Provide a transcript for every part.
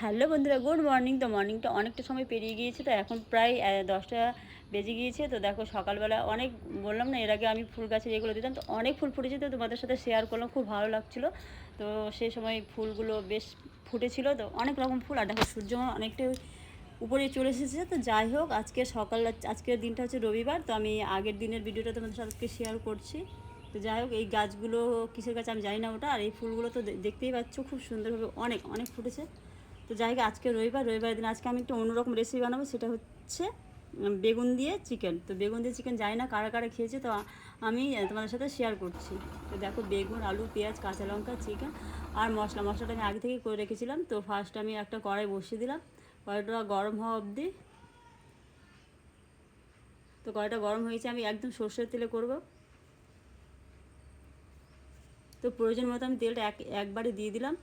Hello বন্ধুরা, good morning. তো মর্নিংটা অনেকটা সময় পেরিয়ে গিয়েছে, তো এখন প্রায় 10টা বেজে গিয়েছে। তো দেখো সকালবেলা অনেক বললাম না, এর আগে আমি ফুল গাছে যেগুলো দিতাম, তো অনেক ফুল ফুটেছে, তো তোমাদের সাথে শেয়ার করলাম, খুব ভালো লাগছিলো। তো সেই সময় ফুলগুলো বেশ ফুটেছিল, তো অনেক রকম ফুল। আর দেখো সূর্য অনেকটাই উপরে চলে এসেছে। তো যাই হোক, আজকের দিনটা হচ্ছে রবিবার, তো আমি আগের দিনের ভিডিওটা তোমাদের সাথে শেয়ার করছি। তো যাই হোক, এই গাছগুলো কিসের গাছ আমি জানি না ওটা। আর এই ফুলগুলো তো দেখতেই পাচ্ছ খুব সুন্দরভাবে অনেক অনেক ফুটেছে। তো যাই হোক, আজকে রবিবারের দিন আজকে আমি একটা অন্যরকম রেসিপি বানাবো, সেটা হচ্ছে বেগুন দিয়ে চিকেন। তো বেগুন দিয়ে চিকেন জানি না কারা কারা খেয়েছে, তো আমি তোমাদের সাথে শেয়ার করছি। তো দেখো, বেগুন, আলু, পেঁয়াজ, কাঁচা লঙ্কা, চিকেন আর মশলাটা আমি আগে থেকেই করে রেখেছিলাম। তো ফার্স্ট আমি একটা কড়াই বসিয়ে দিলাম, কড়াইটা গরম হওয়া অবধি। তো কড়াইটা গরম হয়েছে, আমি একদম সর্ষের তেলে করব। তো প্রয়োজন মতো আমি তেলটা একবারে দিয়ে দিলাম,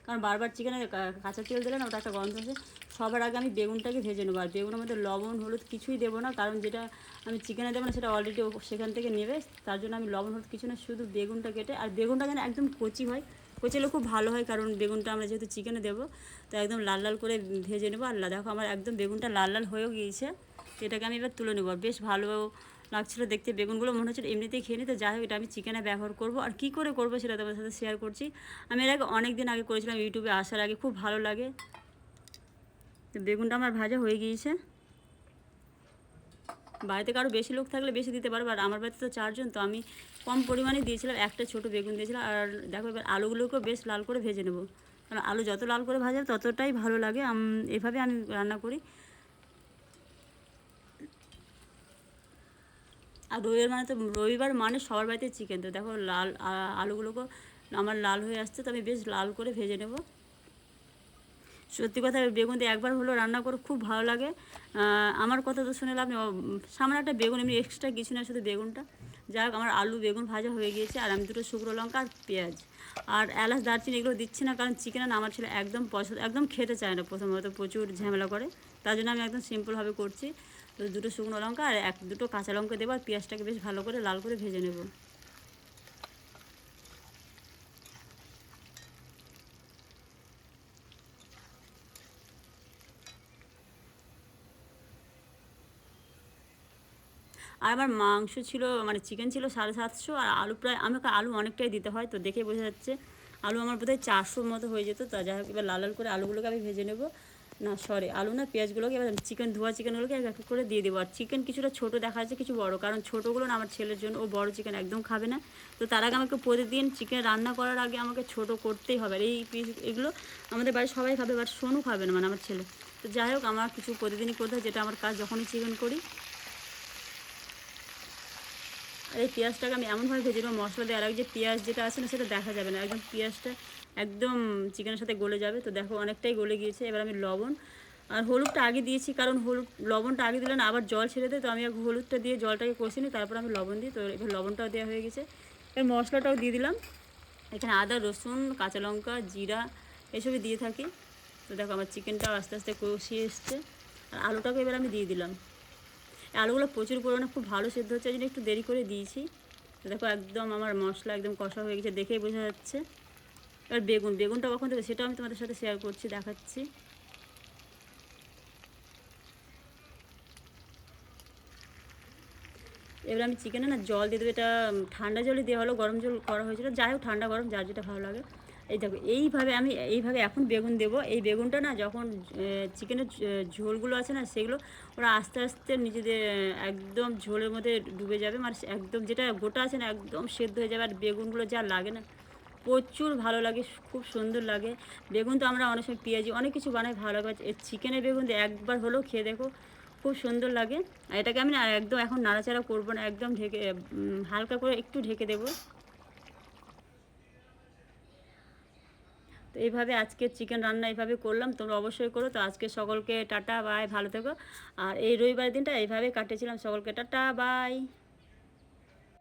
কারণ বারবার চিকেনে কাঁচা তেল দিলে না ওটা একটা গন্ধ আছে। সবার আগে আমি বেগুনটাকে ভেজে নেবো, আর বেগুনের মধ্যে লবণ হলুদ কিছুই দেবো না, কারণ যেটা আমি চিকেনে দেবো না সেটা অলরেডি সেখান থেকে নেবে। তার জন্য আমি লবণ হলুদ কিছু না, শুধু বেগুনটা কেটে, আর বেগুনটা যেন একদম কচি হয়, কচি হলে খুব ভালো হয়, কারণ বেগুনটা আমরা যেহেতু চিকেনে দেবো। তো একদম লাল লাল করে ভেজে নেবো। আর দেখো আমার একদম বেগুনটা লাল লাল হয়েও গিয়েছে। তো এটাকে আমি এবার তুলে নেবো। বেশ ভালো লাগছিলো দেখতে, বেগুনগুলো মনে হচ্ছিলো এমনিতেই খেয়ে নিতে। যাই হোক, এটা আমি চিকেনে ব্যবহার করব, আর কী করে করবো সেটা তোমাদের সাথে শেয়ার করছি। আমি এর আগে অনেক দিন আগে করেছিলাম, ইউটিউবে আসার আগে, খুব ভালো লাগে। তো বেগুনটা আমার ভাজা হয়ে গিয়েছে। বাড়িতে কারো বেশি লোক থাকলে বেশি দিতে পারবো, আর আমার বাড়িতে তো 4জন, তো আমি কম পরিমাণে দিয়েছিলাম, একটা ছোটো বেগুন দিয়েছিলাম। আর দেখো, এবার আলুগুলোকেও বেশ লাল করে ভেজে নেবো, কারণ আলু যত লাল করে ভাজা ততটাই ভালো লাগে। এভাবে আমি রান্না করি। আর রবিবার মানে সবার বাড়িতে চিকেন। তো দেখো আলুগুলোকে আমার লাল হয়ে আসছে, তো আমি বেশ লাল করে ভেজে নেব। সত্যি কথা, বেগুন দিয়ে একবার হলো রান্না করে খুব ভালো লাগে। আমার কথা তো শুনে লাভ নেই, সামনে একটা বেগুন, এমনি এক্সট্রা কিছু না, শুধু বেগুনটা। যাই হোক, আমার আলু বেগুন ভাজা হয়ে গিয়েছে, আর আমি দুটো শুকনো লঙ্কা আর পেঁয়াজ আর এলাচ দারচিনি এগুলো দিচ্ছি না, কারণ চিকেন না আমার ছেলে একদম পছন্দ, একদম খেতে চায় না, প্রথমত প্রচুর ঝামেলা করে। তার জন্য আমি একদম সিম্পলভাবে করছি। তো দুটো শুকনো লঙ্কা আর দুটো কাঁচা লঙ্কা দেবো, আর পেঁয়াজটাকে বেশ ভালো করে লাল করে ভেজে নেব। আর আমার মাংস ছিল, মানে চিকেন ছিল 750, আর আলু প্রায়, আমাকে আলু অনেকটাই দিতে হয়, তো দেখে বোঝা যাচ্ছে আলু আমার বোধহয় 400 মতো হয়ে যেত। তা যাই হোক, এবার লাল লাল করে আলুগুলোকে আমি ভেজে নেবো। না সরি, আলু না, পেঁয়াজগুলোকে এবার চিকেনগুলোকে এক এক করে দিয়ে দেবো। আর চিকেন কিছুটা ছোটো দেখা যাচ্ছে, কিছু বড়, কারণ ছোটোগুলো না আমার ছেলের জন্য, ও বড় চিকেন একদম খাবে না। তো তার আগে আমাকে প্রতিদিন চিকেন রান্না করার আগে আমাকে ছোটো করতেই হবে। আর এগুলো আমাদের বাড়ির সবাই খাবে, বাট সোনু খাবে না, মানে আমার ছেলে। তো যাই হোক, আমার কিছু প্রতিদিনই করতে হয়, যেটা আমার কাজ যখনই চিকেন করি। আর এই পেঁয়াজটাকে আমি এমনভাবে ভেজে নেবো, মশলা দেওয়ার আগে যে পেঁয়াজ যেটা আছে না সেটা দেখা যাবে না, একদম পেঁয়াজটা একদম চিকেনের সাথে গলে যাবে। তো দেখো অনেকটাই গলে গিয়েছে। এবার আমি লবণ আর হলুদটা আগে দিয়েছি, কারণ লবণটা আগে দিলে না আবার জল ছেড়ে দেয়। তো আমি হলুদটা দিয়ে জলটাকে কষিয়ে নিই, তারপর আমি লবণ দিই। তো এবার লবণটাও দেওয়া হয়ে গেছে, এবার মশলাটাও দিয়ে দিলাম। এখানে আদা রসুন কাঁচা লঙ্কা জিরা এসবই দিয়ে থাকি। তো দেখো আমার চিকেনটাও আস্তে আস্তে কষিয়ে এসছে, আর আলুটাকে এবার আমি দিয়ে দিলাম। আলুগুলো প্রচুর পরিমাণে খুব ভালো সেদ্ধ হচ্ছে, এই জন্য একটু দেরি করে দিয়েছি। তো দেখো একদম আমার মশলা একদম কষা হয়ে গেছে, দেখেই বোঝা যাচ্ছে। এবার বেগুনটা কখন দেবে সেটাও আমি তোমাদের সাথে শেয়ার করছি, দেখাচ্ছি। এবার আমি চিকেনে না জল দিয়ে দেবো। এটা ঠান্ডা জলই দেওয়া হলো, গরম জল করা হয়েছিল। যাই হোক, ঠান্ডা গরম যার যেটা ভালো লাগে। এই দেখো, এইভাবে এখন বেগুন দেবো। এই বেগুনটা না যখন চিকেনের ঝোলগুলো আছে না সেগুলো ওরা আস্তে আস্তে নিজেদের একদম ঝোলের মধ্যে ডুবে যাবে, মানে একদম যেটা গোটা আছে না একদম সেদ্ধ হয়ে যাবে। আর বেগুনগুলো যা লাগে না প্রচুর ভালো লাগে, খুব সুন্দর লাগে। বেগুন তো আমরা অনেক সময় পেঁয়াজি অনেক কিছু বানাই, ভালো লাগে। এই চিকেনের বেগুন দিয়ে একবার হলেও খেয়ে দেখো, খুব সুন্দর লাগে। আর এটাকে আমি না একদম এখন নাড়াচাড়া করবো না, একদম হালকা করে একটু ঢেকে দেবো। তো এইভাবে আজকে চিকেন রান্না এইভাবে করলাম, তোমরা অবশ্যই করো। তো আজকে সকলকে টাটা বাই, ভালো থেকো। আর এই রবিবার দিনটা এইভাবে কাটিয়েছিলাম, সকলকে টাটা বাই।